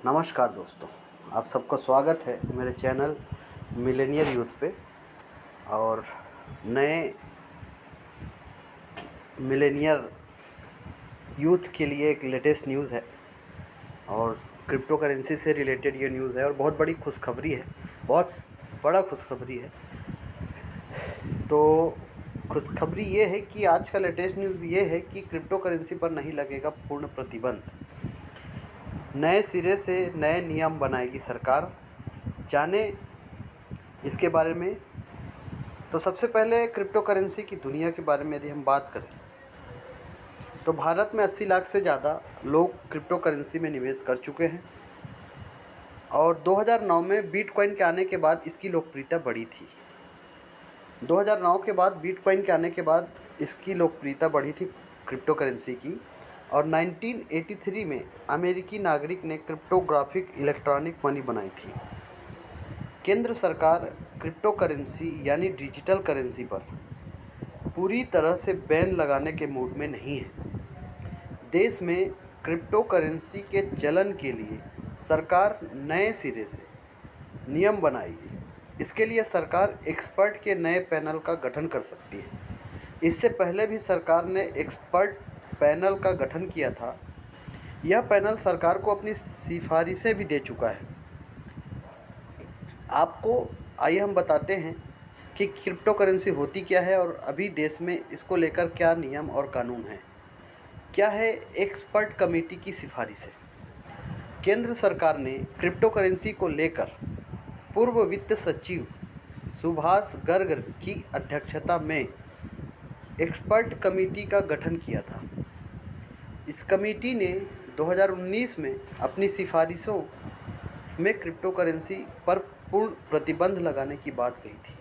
नमस्कार दोस्तों, आप सबका स्वागत है मेरे चैनल मिलेनियर यूथ पे। और नए मिलेनियर यूथ के लिए एक लेटेस्ट न्यूज़ है और क्रिप्टो करेंसी से रिलेटेड ये न्यूज़ है और बहुत बड़ी खुशखबरी है, बहुत बड़ा खुशखबरी है। तो खुशखबरी ये है कि आज का लेटेस्ट न्यूज़ ये है कि क्रिप्टो करेंसी पर नहीं लगेगा पूर्ण प्रतिबंध। नए सिरे से नए नियम बनाएगी सरकार। जाने इसके बारे में। तो सबसे पहले क्रिप्टो करेंसी की दुनिया के बारे में यदि हम बात करें तो भारत में 80 लाख से ज़्यादा लोग क्रिप्टो करेंसी में निवेश कर चुके हैं और 2009 में बिटकॉइन के आने के बाद इसकी लोकप्रियता बढ़ी थी। 2009 के बाद बिटकॉइन के आने के बाद इसकी लोकप्रियता बढ़ी थी क्रिप्टो करेंसी की। और 1983 में अमेरिकी नागरिक ने क्रिप्टोग्राफिक इलेक्ट्रॉनिक मनी बनाई थी। केंद्र सरकार क्रिप्टो करेंसी यानी डिजिटल करेंसी पर पूरी तरह से बैन लगाने के मूड में नहीं है। देश में क्रिप्टो करेंसी के चलन के लिए सरकार नए सिरे से नियम बनाएगी। इसके लिए सरकार एक्सपर्ट के नए पैनल का गठन कर सकती है। इससे पहले भी सरकार ने एक्सपर्ट पैनल का गठन किया था। यह पैनल सरकार को अपनी सिफारिशें भी दे चुका है। आपको आइए हम बताते हैं कि क्रिप्टो करेंसी होती क्या है और अभी देश में इसको लेकर क्या नियम और कानून है। क्या है एक्सपर्ट कमेटी की सिफारिशें। केंद्र सरकार ने क्रिप्टो करेंसी को लेकर पूर्व वित्त सचिव सुभाष गर्ग की अध्यक्षता में एक्सपर्ट कमेटी का गठन किया था। इस कमेटी ने 2019 में अपनी सिफारिशों में क्रिप्टो करेंसी पर पूर्ण प्रतिबंध लगाने की बात कही थी।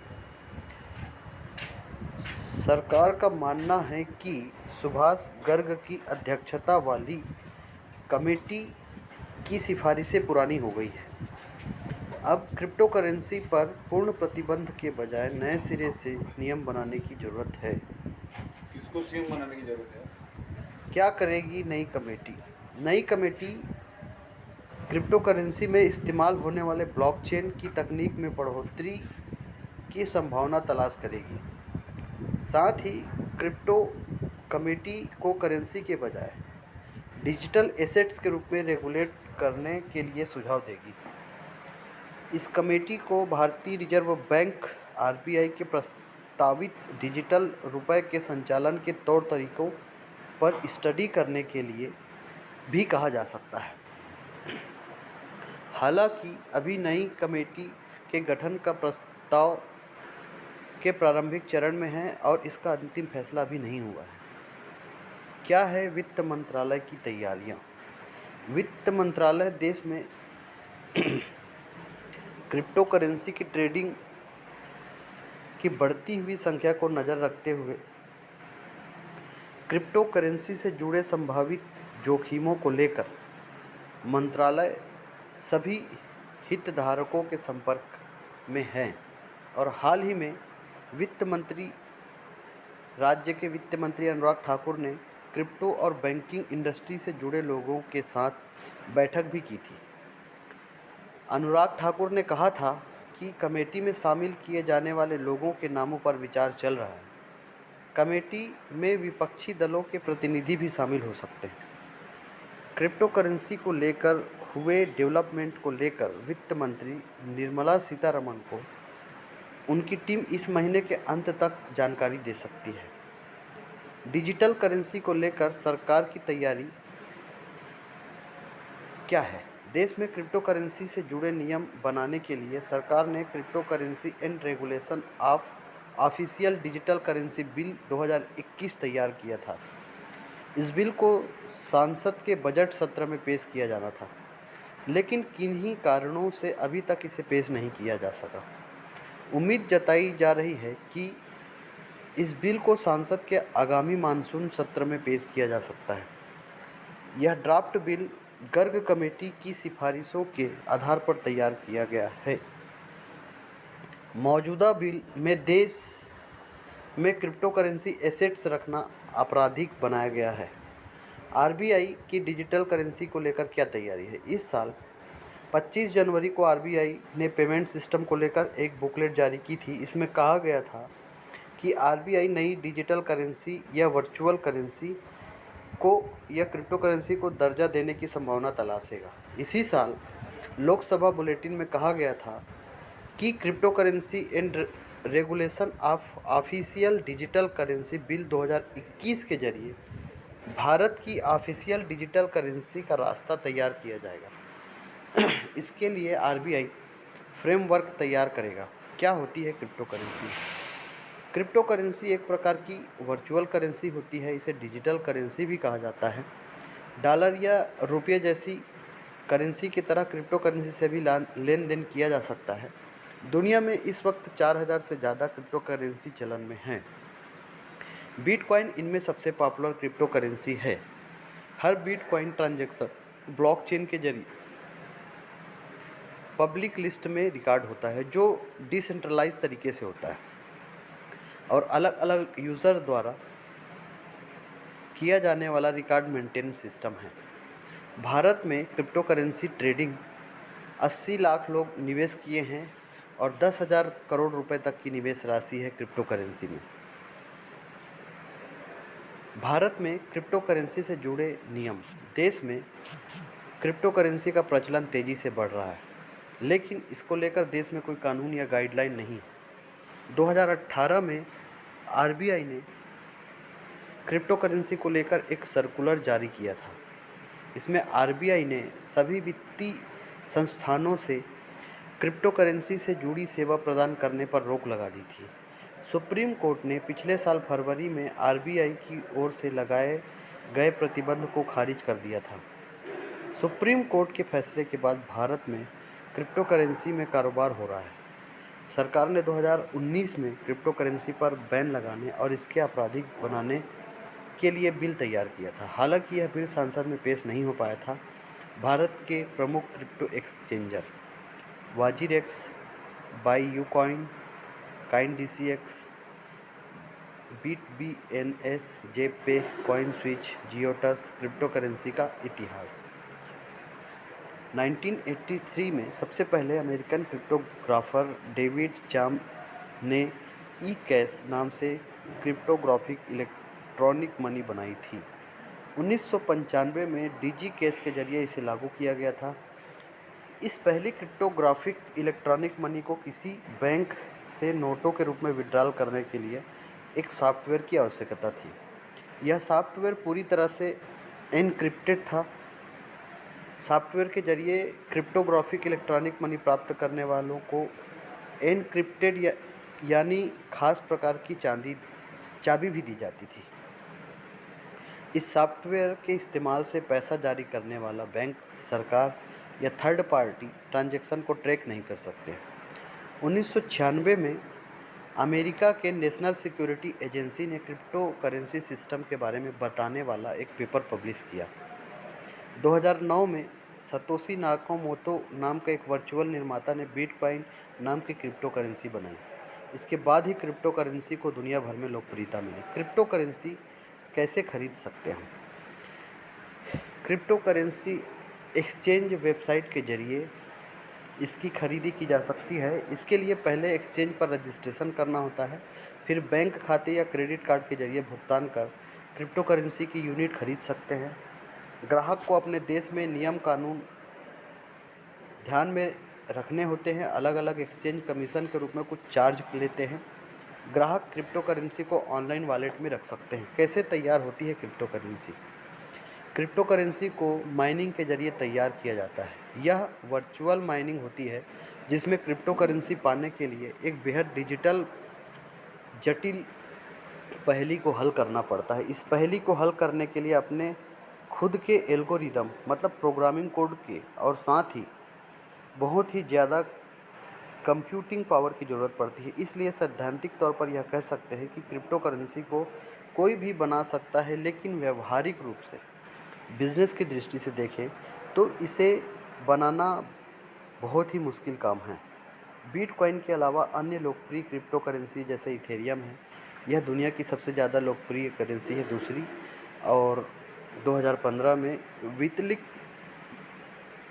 सरकार का मानना है कि सुभाष गर्ग की अध्यक्षता वाली कमेटी की सिफारिशें पुरानी हो गई है। अब क्रिप्टो करेंसी पर पूर्ण प्रतिबंध के बजाय नए सिरे से नियम बनाने की ज़रूरत है। किसको सीएम बनाने की जरूरत है? क्या करेगी नई कमेटी? नई कमेटी क्रिप्टो करेंसी में इस्तेमाल होने वाले ब्लॉकचेन की तकनीक में बढ़ोतरी की संभावना तलाश करेगी। साथ ही क्रिप्टो कमेटी को करेंसी के बजाय डिजिटल एसेट्स के रूप में रेगुलेट करने के लिए सुझाव देगी। इस कमेटी को भारतीय रिजर्व बैंक आरबीआई के प्रस्तावित डिजिटल रुपए के संचालन के तौर तरीकों पर स्टडी करने के लिए भी कहा जा सकता है। हालांकि अभी नई कमेटी के गठन का प्रस्ताव के प्रारंभिक चरण में है और इसका अंतिम फैसला अभी नहीं हुआ है। क्या है वित्त मंत्रालय की तैयारियां? वित्त मंत्रालय देश में क्रिप्टो करेंसी की ट्रेडिंग की बढ़ती हुई संख्या को नज़र रखते हुए क्रिप्टो करेंसी से जुड़े संभावित जोखिमों को लेकर मंत्रालय सभी हितधारकों के संपर्क में है। और हाल ही में राज्य के वित्त मंत्री अनुराग ठाकुर ने क्रिप्टो और बैंकिंग इंडस्ट्री से जुड़े लोगों के साथ बैठक भी की थी। अनुराग ठाकुर ने कहा था कि कमेटी में शामिल किए जाने वाले लोगों के नामों पर विचार चल रहा है। कमेटी में विपक्षी दलों के प्रतिनिधि भी शामिल हो सकते हैं। क्रिप्टो करेंसी को लेकर हुए डेवलपमेंट को लेकर वित्त मंत्री निर्मला सीतारमण को उनकी टीम इस महीने के अंत तक जानकारी दे सकती है। डिजिटल करेंसी को लेकर सरकार की तैयारी क्या है? देश में क्रिप्टो करेंसी से जुड़े नियम बनाने के लिए सरकार ने crypto currency and regulation of official digital currency bill 2021 तैयार किया था। इस बिल को संसद के बजट सत्र में पेश किया जाना था, लेकिन किन्हीं कारणों से अभी तक इसे पेश नहीं किया जा सका। उम्मीद जताई जा रही है कि इस बिल को संसद के आगामी मानसून सत्र में पेश किया जा सकता है। यह ड्राफ्ट बिल गर्ग कमेटी की सिफारिशों के आधार पर तैयार किया गया है। मौजूदा बिल में देश में क्रिप्टो करेंसी एसेट्स रखना आपराधिक बनाया गया है। आरबीआई की डिजिटल करेंसी को लेकर क्या तैयारी है? इस साल 25 जनवरी को आरबीआई ने पेमेंट सिस्टम को लेकर एक बुकलेट जारी की थी। इसमें कहा गया था कि आरबीआई नई डिजिटल करेंसी या वर्चुअल करेंसी को या क्रिप्टो करेंसी को दर्जा देने की संभावना तलाशेगा। इसी साल लोकसभा बुलेटिन में कहा गया था कि crypto currency and regulation of official digital currency bill 2021 के जरिए भारत की ऑफिशियल डिजिटल करेंसी का रास्ता तैयार किया जाएगा। इसके लिए आरबीआई फ्रेमवर्क तैयार करेगा। क्या होती है क्रिप्टो करेंसी? क्रिप्टो करेंसी एक प्रकार की वर्चुअल करेंसी होती है। इसे डिजिटल करेंसी भी कहा जाता है। डॉलर या रुपये जैसी करेंसी की तरह क्रिप्टो करेंसी से भी लेन देन किया जा सकता है। दुनिया में इस वक्त 4000 से ज़्यादा क्रिप्टो करेंसी चलन में हैं। बिटकॉइन इनमें सबसे पॉपुलर क्रिप्टो करेंसी है। हर बिटकॉइन ट्रांजैक्शन ब्लॉकचेन के जरिए पब्लिक लिस्ट में रिकॉर्ड होता है, जो डिसेंट्रलाइज तरीके से होता है और अलग अलग यूज़र द्वारा किया जाने वाला रिकॉर्ड मेंटेन सिस्टम है। भारत में क्रिप्टो करेंसी ट्रेडिंग 80 लाख लोग निवेश किए हैं और 10,000 करोड़ रुपए तक की निवेश राशि है क्रिप्टो करेंसी में। भारत में क्रिप्टो करेंसी से जुड़े नियम। देश में क्रिप्टो करेंसी का प्रचलन तेज़ी से बढ़ रहा है, लेकिन इसको लेकर देश में कोई कानून या गाइडलाइन नहीं है। 2018 में आरबीआई ने क्रिप्टो करेंसी को लेकर एक सर्कुलर जारी किया था। इसमें आरबीआई ने सभी वित्तीय संस्थानों से क्रिप्टो करेंसी से जुड़ी सेवा प्रदान करने पर रोक लगा दी थी। सुप्रीम कोर्ट ने पिछले साल फरवरी में आरबीआई की ओर से लगाए गए प्रतिबंध को खारिज कर दिया था। सुप्रीम कोर्ट के फैसले के बाद भारत में क्रिप्टो करेंसी में कारोबार हो रहा है। सरकार ने 2019 में क्रिप्टो करेंसी पर बैन लगाने और इसके आपराधिक बनाने के लिए बिल तैयार किया था। हालांकि यह बिल संसद में पेश नहीं हो पाया था। भारत के प्रमुख क्रिप्टो एक्सचेंजर वाजीरेक्स, बाईयूकॉइन, काइनडीसीएक्स, बिटबीएनएस, जेपे, कॉइनस्विच, जियोटस। क्रिप्टो करेंसी का इतिहास 1983 में सबसे पहले अमेरिकन क्रिप्टोग्राफर डेविड चाम ने ई कैश नाम से क्रिप्टोग्राफिक इलेक्ट्रॉनिक मनी बनाई थी। 1995 में डिजी कैश के जरिए इसे लागू किया गया था। इस पहली क्रिप्टोग्राफिक इलेक्ट्रॉनिक मनी को किसी बैंक से नोटों के रूप में विड्रॉल करने के लिए एक सॉफ्टवेयर की आवश्यकता थी। यह सॉफ्टवेयर पूरी तरह से एनक्रिप्टेड था। सॉफ्टवेयर के जरिए क्रिप्टोग्राफिक इलेक्ट्रॉनिक मनी प्राप्त करने वालों को एनक्रिप्टेड यानी खास प्रकार की चाबी भी दी जाती थी। इस सॉफ्टवेयर के इस्तेमाल से पैसा जारी करने वाला बैंक, सरकार या थर्ड पार्टी ट्रांजैक्शन को ट्रैक नहीं कर सकते। 1996 में अमेरिका के नेशनल सिक्योरिटी एजेंसी ने क्रिप्टो करेंसी सिस्टम के बारे में बताने वाला एक पेपर पब्लिश किया। 2009 में सतोशी नाकामोटो नाम का एक वर्चुअल निर्माता ने बिटकॉइन नाम की क्रिप्टो करेंसी बनाई। इसके बाद ही क्रिप्टो करेंसी को दुनिया भर में लोकप्रियता मिली। क्रिप्टो करेंसी कैसे खरीद सकते हैं? क्रिप्टो करेंसी एक्सचेंज वेबसाइट के जरिए इसकी खरीदी की जा सकती है। इसके लिए पहले एक्सचेंज पर रजिस्ट्रेशन करना होता है, फिर बैंक खाते या क्रेडिट कार्ड के जरिए भुगतान कर क्रिप्टो करेंसी की यूनिट खरीद सकते हैं। ग्राहक को अपने देश में नियम कानून ध्यान में रखने होते हैं। अलग अलग एक्सचेंज कमीशन के रूप में कुछ चार्ज लेते हैं। ग्राहक क्रिप्टो करेंसी को ऑनलाइन वॉलेट में रख सकते हैं। कैसे तैयार होती है क्रिप्टो करेंसी? क्रिप्टो करेंसी को माइनिंग के जरिए तैयार किया जाता है। यह वर्चुअल माइनिंग होती है, जिसमें क्रिप्टो करेंसी पाने के लिए एक बेहद जटिल पहेली को हल करना पड़ता है। इस पहेली को हल करने के लिए अपने खुद के एल्गोरिदम मतलब प्रोग्रामिंग कोड के और साथ ही बहुत ही ज़्यादा कंप्यूटिंग पावर की ज़रूरत पड़ती है। इसलिए सैद्धांतिक तौर पर यह कह सकते हैं कि क्रिप्टो करेंसी को कोई भी बना सकता है, लेकिन व्यवहारिक रूप से बिज़नेस की दृष्टि से देखें तो इसे बनाना बहुत ही मुश्किल काम है। बिटकॉइन के अलावा अन्य लोकप्रिय क्रिप्टो करेंसी जैसे इथेरियम है। यह दुनिया की सबसे ज़्यादा लोकप्रिय करेंसी है दूसरी, और 2015 में वितलिक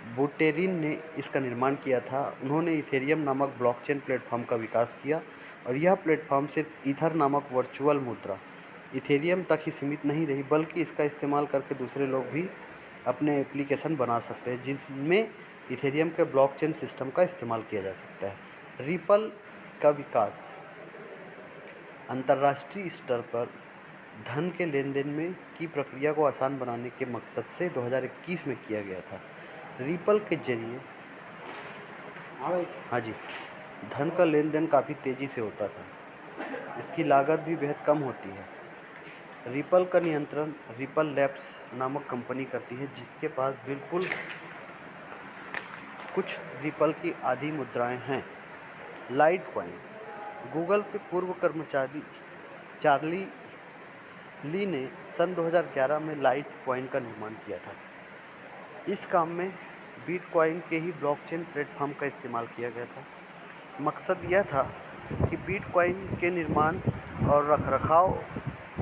बुटेरिन ने इसका निर्माण किया था। उन्होंने इथेरियम नामक ब्लॉकचेन प्लेटफॉर्म का विकास किया और यह प्लेटफॉर्म सिर्फ ईथर नामक वर्चुअल मुद्रा इथेरियम तक ही सीमित नहीं रही, बल्कि इसका इस्तेमाल करके दूसरे लोग भी अपने एप्लीकेशन बना सकते हैं जिसमें इथेरियम के ब्लॉकचेन सिस्टम का इस्तेमाल किया जा सकता है। रिपल का विकास अंतर्राष्ट्रीय स्तर पर धन के लेन देन में की प्रक्रिया को आसान बनाने के मकसद से 2021 में किया गया था। रिपल के जरिए हाँ जी, धन का लेन देन काफ़ी तेज़ी से होता था। इसकी लागत भी बेहद कम होती है। रिपल का नियंत्रण रिपल लैब्स नामक कंपनी करती है, जिसके पास बिल्कुल कुछ रिपल की आधी मुद्राएं हैं। लाइट कॉइन गूगल के पूर्व कर्मचारी चार्ली ली ने सन 2011 में लाइट कॉइन का निर्माण किया था। इस काम में बिटकॉइन के ही ब्लॉकचेन प्लेटफॉर्म का इस्तेमाल किया गया था। मकसद यह था कि बिटकॉइन के निर्माण और रखरखाव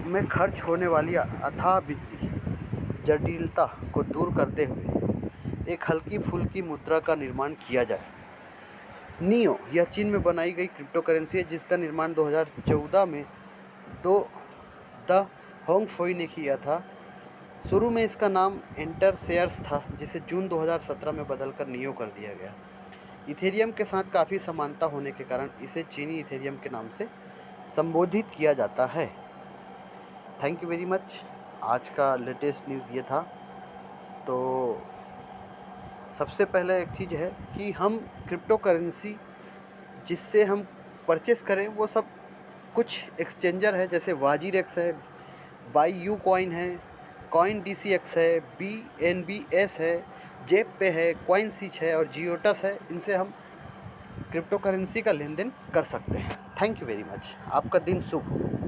में खर्च होने वाली अथाह वित्तीय जटिलता को दूर करते हुए एक हल्की फुल्की मुद्रा का निर्माण किया जाए। नियो यह चीन में बनाई गई क्रिप्टो करेंसी है, जिसका निर्माण 2014 में द होंगफोई ने किया था। शुरू में इसका नाम एंटर शेयर्स था, जिसे जून 2017 में बदलकर नियो कर दिया गया। इथेरियम के साथ काफ़ी समानता होने के कारण इसे चीनी इथेरियम के नाम से संबोधित किया जाता है। Thank you very much. आज का लेटेस्ट न्यूज़ ये था। तो सबसे पहले एक चीज़ है कि हम क्रिप्टो करेंसी जिससे हम परचेस करें वो सब कुछ एक्सचेंजर है, जैसे वाजीरेक्स है, बाई यू कॉइन है, कॉइन DCX है, BNBS है, जेप पे है, कॉइन सीच है और जियोटस है। इनसे हम क्रिप्टो करेंसी का लेन देन कर सकते हैं। Thank you very much. आपका दिन शुभ हो।